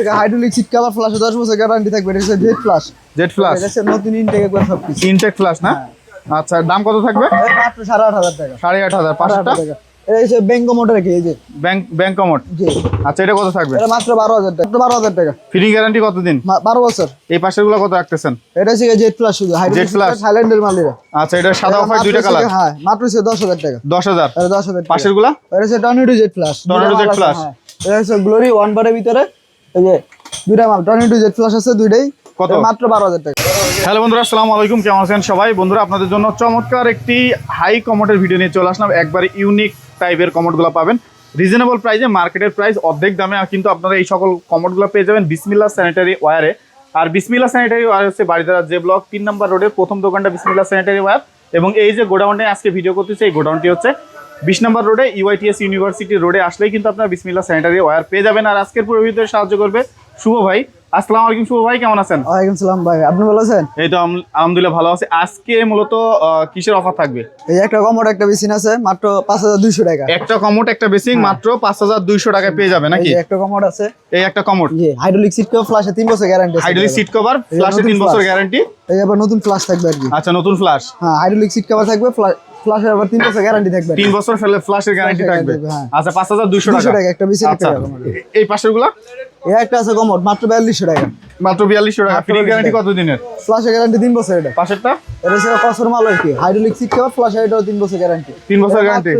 থেকে hydraulic seat cover flash 10 বছর guarantee থাকবে। এটা হচ্ছে জেড ফ্ল্যাশ। জেড ফ্ল্যাশ, এটা হচ্ছে নতুন ইনটেক একবার সবকিছু। ইনটেক ফ্ল্যাশ না? আচ্ছা, দাম কত থাকবে? মাত্র 8,500 টাকা। 8,500। পাশেরটা এটা হচ্ছে ব্যাংক মোটর কি, এই যে ব্যাংক কমোড। জি। আচ্ছা, এটা কত থাকবে? এটা মাত্র 12,000 টাকা। 12,000 টাকা। ফ্রি গ্যারান্টি কতদিন? 12 বছর। এই পাশেরগুলো কত রাখতেছেন? এটা হচ্ছে জেড ফ্ল্যাশ শুধু হাইড্রোলিক ফ্ল্যাশ থাইল্যান্ডের মালিরা। আচ্ছা, এটা সাদা অফার দুইটা কালার। হ্যাঁ, মাত্র হচ্ছে 10,000 টাকা। 10,000। এটা 10,000 টাকা। পাশেরগুলো এটা হচ্ছে tornado Z flash. Tornado Z flash. এটা হচ্ছে গ্লোরি ওয়ান বারের ভিতরে এই যে দুইটা মাল টর্নেডো জেড ফ্ল্যাশ আছে দুইটাই। কত? মাত্র 12,000 টাকা। হ্যালো বন্ধুরা, আসসালামু আলাইকুম। কেমন আছেন সবাই? বন্ধুরা, আপনাদের জন্য চমৎকার একটি হাই কমোডের ভিডিও নিয়ে চলে আসলাম। একবারে ইউনিক টাইপের কমোডগুলো পাবেন রিজনেবল প্রাইসে, মার্কেটের প্রাইস অর্ধেক দামে। কিন্তু আপনারা এই সকল কমোডগুলো পেয়ে যাবেন বিসমিল্লাহ স্যানিটারি ওয়্যারে। আর বিসমিল্লাহ স্যানিটারি ওয়্যার হচ্ছে বাড়িধারা যে ব্লক 3 নম্বর রোডের প্রথম দোকানটা বিসমিল্লাহ স্যানিটারি ওয়্যার। এবং এই যে গোডাউনে আজকে ভিডিও করতেছে, এই গোডাউনটি হচ্ছে 20 নম্বর রোডে ইউআইটিএস ইউনিভার্সিটি রোডে আসলেই কিন্তু আপনারা বিসমিল্লাহ স্যানিটারি ওয়্যার পেয়ে যাবেন। আর আজকের পুরো ভিডিওতে সাহায্য করবে শুভ ভাই। আসসালামু আলাইকুম শুভ ভাই, কেমন আছেন? ওয়ালাইকুম সালাম ভাই, আপনি ভালো আছেন? এই তো আলহামদুলিল্লাহ ভালো আছি। আজকে মূলত কিসের অফার থাকবে? এই একটা কমোড একটা বেসিন আছে মাত্র 5,200 টাকা। একটা কমোড একটা বেসিং মাত্র 5,200 টাকায় পেয়ে যাবে নাকি? এই একটা কমোড আছে। এই একটা কমোড জি, হাইড্রোলিক সিট কভার ফ্ল্যাশে 3 বছর গ্যারান্টি আছে। হাইড্রোলিক সিট কভার ফ্ল্যাশে 3 বছর গ্যারান্টি। এই আবার নতুন ফ্ল্যাশ থাকবে আর কি। আচ্ছা, নতুন ফ্ল্যাশ। হ্যাঁ, হাইড্রোলিক সিট কভার থাকবে, ফ্ল্যাশে আবার 3 বছর গ্যারান্টি থাকবে। 3 বছর ফ্ল্যাশের গ্যারান্টি থাকবে। হ্যাঁ। আচ্ছা, 5,200 টাকা একটা বেসিন আচ্ছা, একটা কমোড। এই পাশেরগুলো এই একটা আছে কমোড মাত্র 4200 টাকা। মাত্র 4200 টাকা। ফ্রি গ্যারান্টি কত দিনের? ফ্ল্যাশে গ্যারান্টি 3 বছর। এটা পাশেরটা এটা হচ্ছে কসর মাল আর কি। হাইড্রোলিক সিট কভার ফ্ল্যাশে এটাও 3 বছর গ্যারান্টি। 3 বছর গ্যারান্টি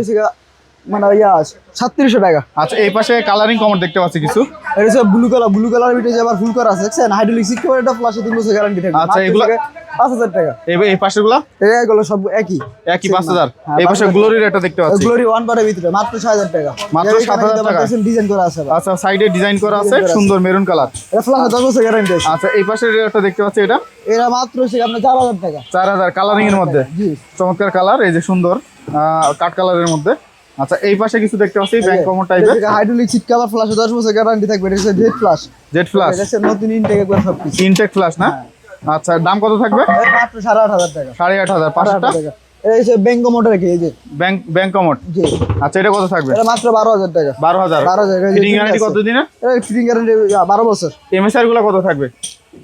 মানে 3700 টাকা। আচ্ছা, এই পাশে কালারিং কমোড দেখতে পাচ্ছি কিছু। এটা হচ্ছে ব্লু কালার ভিতরে আবার ফুল করা আছে, দেখছেন? হাইড্রোলিক সিট কভার এটা ফ্ল্যাশে 3 বছর গ্যারান্টি থাকবে। আচ্ছা, এগুলো 5,000 টাকা। এই পাশেরগুলো এগুলো সব একই 5,000। হ্যাঁ, এই পাশে গ্লোরির একটা দেখতে পাচ্ছি। গ্লোরি ওয়ান বারের ভিতরে মাত্র 6,000 টাকা। মাত্র 7,000 টাকা। ডিজাইন করা আছে। আচ্ছা, সাইডে ডিজাইন করা আছে সুন্দর মেরুন কালার। এটা ফ্ল্যাশে 10 বছর গ্যারান্টি আছে। আচ্ছা, এই পাশের একটা দেখতে পাচ্ছি, এটা এরা মাত্র হচ্ছে আপনার 4,000 টাকা। 4,000 কালারিং এর মধ্যে। জি, চমৎকার কালার, এই যে সুন্দর কাট কালারের মধ্যে। আচ্ছা, এই পাশে কিছু দেখতে পাচ্ছি ব্যাংক কমোড টাইপের। হাইড্রোলিক সিট কভার ফ্ল্যাশে 10 বছর গ্যারান্টি থাকবে। এটা হচ্ছে জেড ফ্ল্যাশ। জেড ফ্ল্যাশ, এটা হচ্ছে নতুন ইনটেক একবার সবকিছু। ইনটেক ফ্ল্যাশ না? আচ্ছা, দাম কত থাকবে? মাত্র 8,500 টাকা। 8,500। পাশেরটা টাকা। এটা হচ্ছে ব্যাংক মোটর কি, এই যে ব্যাংক কমোড। জি। আচ্ছা, এটা কত থাকবে? এটা মাত্র 12,000 টাকা। 12,000। 12,000 ফিটিং গ্যারান্টি কত দিনের? এটা ফিটিং গ্যারান্টি 12 বছর। এমএসআর গুলো কত থাকবে?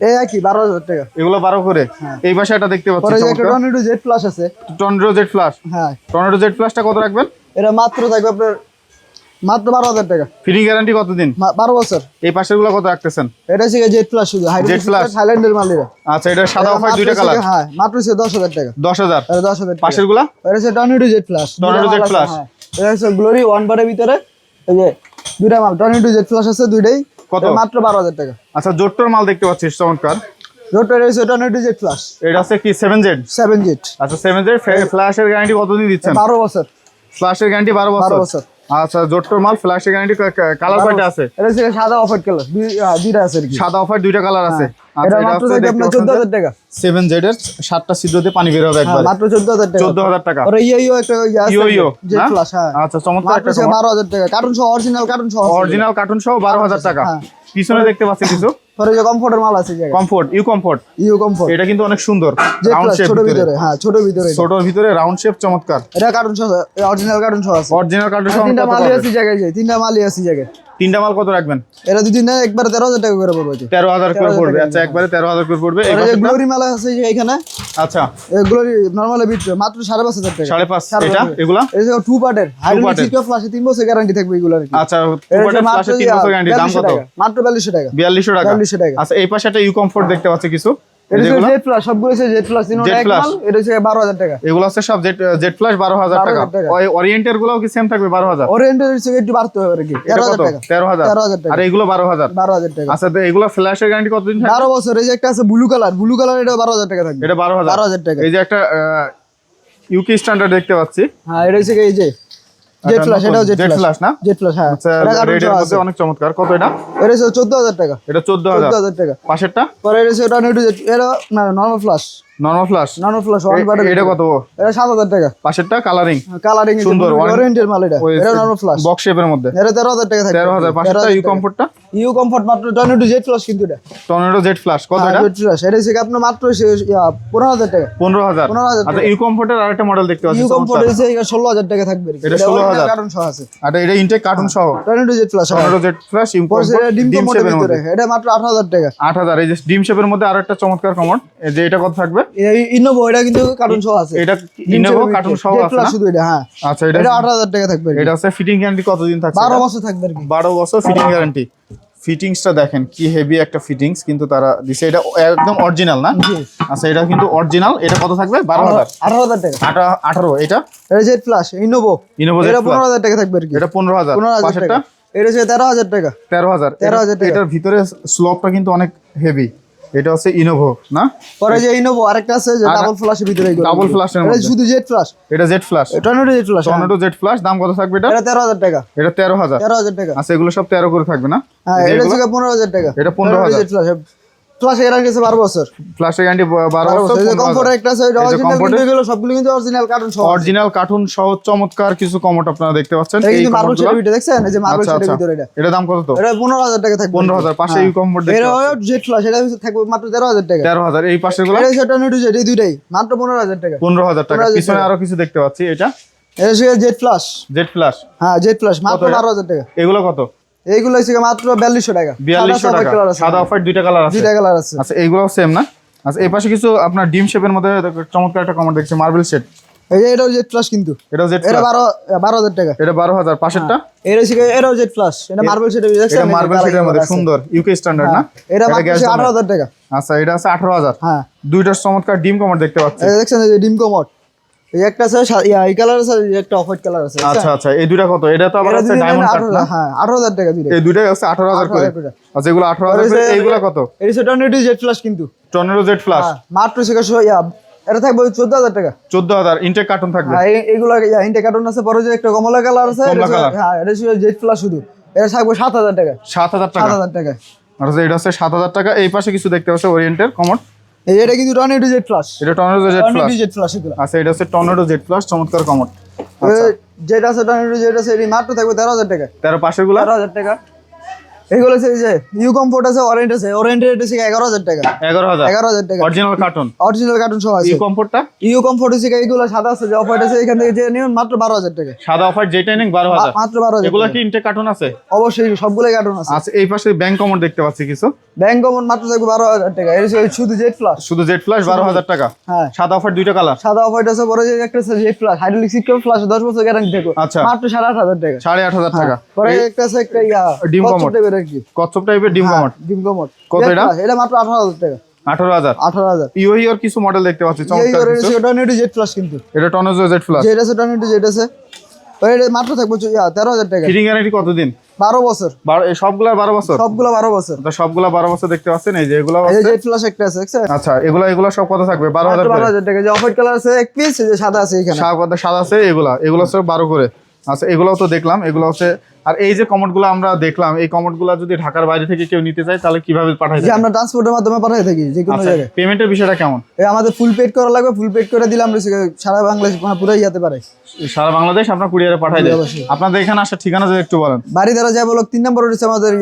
এই একই 12,000 টাকা। এগুলো 12 করে। এই পাশে এটা দেখতে পাচ্ছি পরে একটা টর্নেডো জেড ফ্ল্যাশ আছে। Tornado Z flash. হ্যাঁ, টর্নেডো জেড ফ্ল্যাশটা কত রাখবেন? এটা মাত্র থাকবে আপনার মাত্র 12,000 টাকা। ফিটিং গ্যারান্টি কত দিন? 12 বছর। এই পাশের গুলো কত রাখতেছেন? এটা হচ্ছে জেড ফ্ল্যাশ শুধু হাইড্রোলিক থাইল্যান্ডের মালিরা। আচ্ছা, এটা সাদা অফার দুইটা কালার। হ্যাঁ, মাত্র হচ্ছে 10,000 টাকা। 10,000। এটা 10,000 টাকা। পাশের গুলো এটা হচ্ছে tornado Z flash. Tornado Z flash. এটা হচ্ছে গ্লোরি ওয়ান বারের ভিতরে এই যে দুইটা মাল টর্নেডো জেড ফ্ল্যাশ আছে দুইটাই। কত? মাত্র 12,000 টাকা। আচ্ছা, জোট্টোর মাল দেখতে পাচ্ছি চমৎকার। রোটার হচ্ছে টর্নেডো জেড ফ্ল্যাশ। এটা আছে কি 7Z? 7Z। আচ্ছা, 7Z ফ্ল্যাশের গ্যারান্টি কতদিন দিচ্ছেন? 12 বছর। ফ্ল্যাশের গ্যারান্টি 12 বছর। আচ্ছা, জোট্টোর মাল ফ্ল্যাশের গ্যারান্টি কালার কয়টা আছে? এটা হচ্ছে সাদা অফ হোয়াইট কালার দুইটা আছে আর কি। সাদা অফ হোয়াইট দুইটা কালার আছে। এটা মাত্র আপনার 14,000 টাকা। 7Z এর 7টা ছিদ্র দিয়ে পানি বের হবে একবার। মাত্র 14,000 টাকা। 14,000 টাকা। আর ইও একটা ইও জেড ফ্ল্যাশ। হ্যাঁ, আচ্ছা, চমৎকার একটা 12,000 টাকা। কার্টুন সহ অরিজিনাল কার্টুন সহ 12,000 টাকা। পিছনে দেখতে পাচ্ছি কিছু পরে যে কমফোর্টের মাল আছে জায়গা। Comfort U comfort. এটা কিন্তু অনেক সুন্দর রাউন্ড শেপ ছোট ভিতরে। হ্যাঁ, ছোটর ভিতরে রাউন্ড শেপ চমৎকার। এটা কার্টুন সহ অরিজিনাল কার্টুন সহ আছে। অরিজিনাল কার্টুন সহ তিনটা মালই আছে জায়গায়, তিনটা মালই আছে জায়গায়। তিনটা মাল কত রাখবেন? এরা দুই তিনটা একবারে 13,000 টাকা করে পড়বে। 13,000 করে পড়বে। আচ্ছা, একবারে 13,000 করে পড়বে। এই পাশে গ্লোরি মাল আছে যে এখানে। আচ্ছা, গ্লোরি নরমাল ভিতরে মাত্র 5,500 টাকা। 5.5। এটা এগুলা এই যে টু পার্টের হাইড্রোলিক সিট কভার ফ্ল্যাশে 3 বছর গ্যারান্টি থাকবে এগুলো আর কি। আচ্ছা, টু পার্টের ফ্ল্যাশে 3 বছর গ্যারান্টি। দাম কত? মাত্র 4200 টাকা। 4200 টাকা। 4200 টাকা। আচ্ছা, এই পাশে একটা ইউ কমফোর্ট দেখতে পাচ্ছি কিছু। এটা হচ্ছে জেড ফ্ল্যাশ, সবগুলো হচ্ছে জেড ফ্ল্যাশ। তিনটা এক মাল। এটা হচ্ছে 12,000 টাকা। এগুলো আছে সব জেড ফ্ল্যাশ 12,000 টাকা। ওই ওরিয়েন্টের গুলোও কি সেম থাকবে 12,000? ওরিয়েন্টের হচ্ছে একটু বাড়তে হবে আর কি। 13,000 টাকা। 13,000 টাকা। আর এগুলো 12,000 টাকা। আচ্ছা, এগুলো ফ্ল্যাশের গ্যারান্টি কতদিন থাকবে? 12 বছর। এই যে একটা আছে ব্লু কালার এটা 12,000 টাকা থাকবে। এটা 12,000 টাকা। এই যে একটা ইউকে স্ট্যান্ডার্ড দেখতে পাচ্ছি। হ্যাঁ, এটা হচ্ছে এই যে জেড ফ্ল্যাশ। এটাও জেড ফ্ল্যাশ না? Z flash. হ্যাঁ, আচ্ছা, রেডের মধ্যে অনেক চমৎকার। কত এটা? এটা হচ্ছে 14,000 টাকা। এটা 14,000 টাকা। পাশেরটা? পরে এটা হচ্ছে টর্নেডো জেড। এটা না normal flush. Normal flush one বারের এটা কত? এটা 7000 টাকা। পাশেরটা কালারিং সুন্দর ওরিয়েন্টের মাল এটা নরমাল ফ্লাশ বক্স শেপের মধ্যে এটা 13000 টাকা থাকবে। 13000। পাশেরটা ইউ কমফোর্টটা ইউ কমফোর্ট মাত্র টর্নেডো জেড ফ্লাশ কিন্তু এটা টর্নেডো জেড ফ্লাশ কত এটা? জেড ফ্লাশ এটা হচ্ছে আপনার মাত্র 15000 টাকা। 15000। 15000 আচ্ছা ইউ কমফোর্টের আরেকটা মডেল দেখতে পাচ্ছি ইউ কমফোর্ট হচ্ছে 16000 টাকা থাকবে। এটা 16000 কার্টন সহ আছে। আর এটা ইনটেক কার্টুন সহ tornado Z flush tornado Z flush U comfort ডিম ডিম কমোডের শেপের মধ্যে ভিতরে এটা মাত্র 18000 টাকা। 8000। এই যে ডিম শেপের মধ্যে আরেকটা চমৎকার কমোড, এই যে এটা কত থাকবে? এই ইনোভো এটা কিন্তু কার্টন সহ আছে। এটা ইনোভো কার্টুন সহ আছে না? শুধু এটা হ্যাঁ। আচ্ছা এটা 8000 টাকা থাকবে। এটা আছে ফিটিং গ্যারান্টি কতদিন থাকছে? 12 বছর থাকবে আর কি। 12 বছর ফিটিং গ্যারান্টি। ফিটিংসটা দেখেন কি হেভি একটা ফিটিংস কিন্তু তারা দিছে, এটা একদম অরিজিনাল না? আচ্ছা এটা কিন্তু অরিজিনাল। এটা কত থাকবে? 12000। 18000 টাকা। 18। এটা জেড ফ্লাশ ইনোভো জেড এটা 15000 টাকা থাকবে আর কি। এটা 15000। 15000 পাশেরটা টাকা। এটা হচ্ছে 13000 টাকা। 13000। 13000 টাকা। এটার ভিতরে স্লপটা কিন্তু অনেক হেভি। এটা হচ্ছে ইনোভো না? পরে যে ইনোভো আরেকটা আছে যে ডাবল ফ্ল্যাশের ভিতরে এগুলো। ডাবল ফ্ল্যাশের এটা মধ্যে শুধু জেড ফ্ল্যাশ। এটা Z flash tornado Z flash. Tornado Z flash. দাম কত থাকবে এটা? এটা 13000 টাকা। এটা 13000। 13000 টাকা। আচ্ছা এগুলো সব 13 করে থাকবে না? হ্যাঁ এটা হচ্ছে 15000 টাকা। এটা 15000। জেড ফ্ল্যাশ ফ্ল্যাশের গ্যারান্টি আছে 12 বছর। ফ্ল্যাশের গ্যারান্টি 12 বছর। এই যে কমফোর্টের একটা আছে এটা অরিজিনাল কিন্তু এগুলো সবগুলো কিন্তু অরিজিনাল কার্টন সহ। অরিজিনাল কার্টুন সহ চমৎকার কিছু কমোড আপনারা দেখতে পাচ্ছেন। এই যে মার্বেল শেডের ভিতরে দেখছেন এই যে মার্বেল শেডের ভিতরে এটা। এটা দাম কত তো? এটা 15000 টাকা থাকবে। 15000। পাশে ইউ কমফোর্ট দেখতে এটা জেড ফ্ল্যাশ এটা থাকবে মাত্র 13000 টাকা। 13000। এই পাশেগুলো এটা হচ্ছে টর্নেডো জেড এই দুইটাই মাত্র 15000 টাকা। 15000 টাকা। 15000 পিছনে আরো কিছু দেখতে পাচ্ছি। এটা এটা হচ্ছে জেড ফ্ল্যাশ। Z flash. হ্যাঁ জেড ফ্ল্যাশ মাত্র 12000 টাকা। এগুলো কত? এইগুলো হচ্ছে মাত্র 4200 টাকা। 4200 টাকা। সাদা অফ হোয়াইট দুইটা কালার আছে। দুইটা কালার আছে। আচ্ছা এইগুলো সেম না? আচ্ছা এই পাশে কিছু আপনার ডিম শেপের মধ্যে চমৎকার একটা কমোড দেখছি, মার্বেল শেড। এই যে এটাও জেড ফ্ল্যাশ কিন্তু এটাও জেড এটা ফ্ল্যাশ। 12000 টাকা। এটা 12000। পাশেরটা এটা হচ্ছে এটাও জেড ফ্ল্যাশ। এটা মার্বেল শেডের দেখছেন? এটা মার্বেল শেডের মধ্যে সুন্দর ইউকে স্ট্যান্ডার্ড না? এটা মাত্র 18000 টাকা। আচ্ছা এটা আছে 18000। হ্যাঁ দুইটার চমৎকার ডিম কমোড দেখতে পাচ্ছি। এই দেখছেন এই যে ডিম কমোড এই একটা আছে এই কালার আছে একটা অফ হোয়াইট কালার আছে। আচ্ছা আচ্ছা এই দুইটা কত? এটা তো আবার আছে ডায়মন্ড কাট না? হ্যাঁ 18000 টাকা দুইটা। এই দুইটাই আছে 18000 করে। আচ্ছা এগুলো 18000 করে। এইগুলো কত? এটা হচ্ছে টর্নেডো জেড ফ্ল্যাশ কিন্তু টর্নেডো জেড ফ্ল্যাশ মাত্র এটা থাকবে 14000 টাকা। 14000 ইনটেক কার্টুন থাকবে। হ্যাঁ এগুলো ইনটেক কার্টন আছে। পরে যে একটা কমলা কালার আছে হ্যাঁ এটা হচ্ছে জেড ফ্ল্যাশ শুধু এটা থাকবে 7000 টাকা। 7000 টাকা। 7000 টাকা। আচ্ছা এটা হচ্ছে 7000 টাকা। এই পাশে কিছু দেখতে পাচ্ছি ওরিয়েন্টের কমোড। এটা কিন্তু টর্নেডো জেড ফ্ল্যাশ। এটা tornado Z flash. Tornado Z flash এগুলো। আচ্ছা এটা হচ্ছে টর্নেডো জেড ফ্ল্যাশ চমৎকার কমোড। যেটা আছে টর্নেডো জেড আছে এটি মাত্র থাকবে 13000 টাকা। 13 পাশেরগুলো 13000 টাকা। এগুলো আছে যে ইউ কমফোর্ট আছে অরেঞ্জ আছে। অরেঞ্জ রেট আছে 11000 টাকা। 11000 টাকা। Original cartoon. অরিজিনাল কার্টুন সহ আছে। এই কমফোর্টটা ইউ কমফোর্ট আছে এগুলো সাদা আছে যে অফ হোয়াইট আছে এখান থেকে যে নিন মাত্র 12000 টাকা। সাদা অফ হোয়াইট যেটাই নেন 12000। মাত্র 12000। এগুলো কি ইনটেক কার্টুন আছে? অবশ্যই সবগুলাই কার্টুন আছে। আচ্ছা এই পাশে ব্যাংক কমোড দেখতে পাচ্ছি কিছু। ব্যাংক কমন মাত্র থাকবে 12000 টাকা। এটা শুধু জেড ফ্ল্যাশ। শুধু জেড ফ্ল্যাশ 12000 টাকা। হ্যাঁ সাদা অফ হোয়াইট দুইটা কালার। সাদা অফ হোয়াইট আছে। পরে যে একটা আছে Z flash hydraulic secure flash 10 বছর গ্যারান্টি থাকবে। আচ্ছা মাত্র 8500 টাকা। 8500 টাকা। পরে একটা আছে একটা ডিম কমোড টাইপের আর কি কচ্ছপ টাইপের ডিম কমোড। ডিম কমোড কত এটা? এটা মাত্র 18000 টাকা। 18000। 18000। ইউহির কিছু মডেল দেখতে পাচ্ছি এই চমৎকার কিছু। এটা টর্নেডো জেড ফ্ল্যাশ কিন্তু এটা টর্নেডো জেড ফ্ল্যাশ। যেটা আছে টর্নেডো জেড আছে এটা মাত্র থাকবে 13000 টাকা। ফিটিং গ্যারান্টি কতদিন? 12 বছর। এই সবগুলা 12 বছর। সবগুলো 12 বছর। তো সবগুলা 12 বছর দেখতে পাচ্ছেন। এই যে এগুলো এই আছে। জেড ফ্ল্যাশ একটা আছে দেখছেন? আচ্ছা এগুলো সব কত থাকবে? 12000 করে। 12000 টাকা। যে অফ হোয়াইট কালার আছে এক পিস যে সাদা আছে এখানে। সাদা আছে এগুলো সব 12 করে। আচ্ছা এগুলোও তো দেখলাম। এগুলো হচ্ছে আর এই যে কমোডগুলো আমরা দেখলাম এই কমোডগুলো যদি ঢাকার বাইরে থেকে কেউ নিতে চায় তাহলে কিভাবে পাঠায়? যে আমরা ট্রান্সপোর্টের মাধ্যমে পাঠাই থাকি যে কোনো জায়গায়। পেমেন্টের বিষয়টা কেমন? এই আমাদের ফুল পেড করা লাগবে। ফুল পেড করে দিলে আমরা সারা বাংলাদেশ পুরো যেতে পারে। সারা বাংলাদেশ আপনার কুরিয়ারে পাঠাই দেয়। আপনাদের এখানে আসার ঠিকানা যদি একটু বলেন। বাড়ি দ্বারা যায় বলো 3 নম্বর রয়েছে আমাদের